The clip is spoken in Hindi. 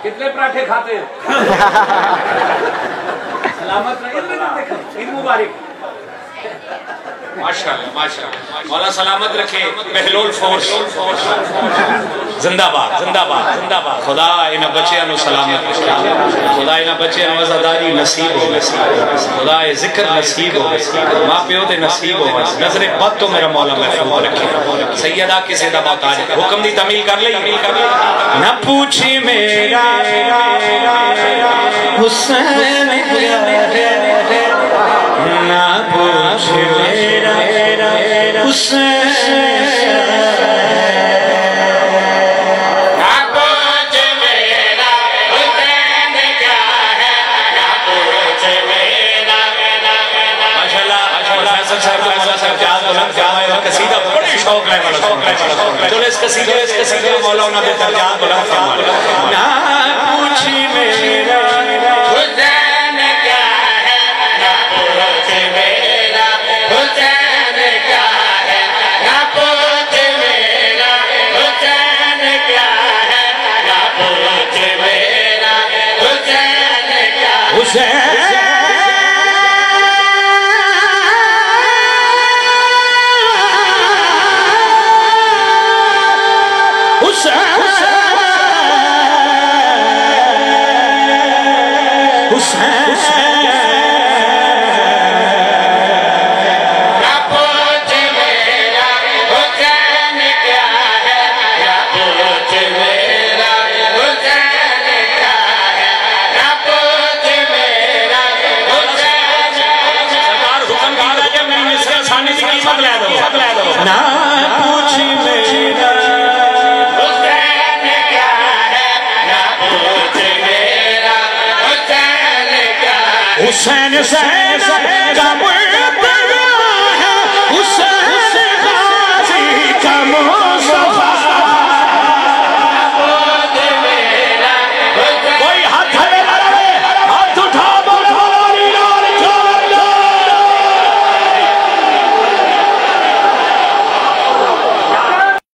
कितने पराठे खाते हो? सलामत रहे, ईद मुबारक। माशाअल्लाह माशाअल्लाह, मौला सलामत रखे। बहलोल फोर्स जिंदाबाद जिंदाबाद जिंदाबाद। खुदा इन बच्चों को सलामत रखे, खुदा इन बच्चों को आजादारी नसीब हो, खुदा जिक्र नसीब हो, माँ प्यो दे नसीब हो, नजरे बद तो मेरा मौला महफूज रखे। सैयदा किसी दा मोहताज, हुक्म दी तमील कर ली। न पूछी मेरा हुसैन ना पूछ मेरा हुसैन, ना पूछ मेरा हुसैन क्या है, ना पूछ मेरा। माशाल्लाह माशाल्लाह, फैसल साहब क्या बुलंद फरमाए, कसीदा बड़ी शौक है वाला। चलो इस कसीदे मौला उन्होंने दे दर्जात बुलंद फरमाए। ना पूछ मेरा हुसैन क्या है, ना पूछ मेरा हुसैन क्या है, ना पूछ मेरा हुसैन क्या है, ना पूछ मेरा हुसैन क्या है। हुसैन ना पूछ मेरा हुसैन क्या है, ना पूछ मेरा हुसैन क्या है। हुसैन से कब है हुसैन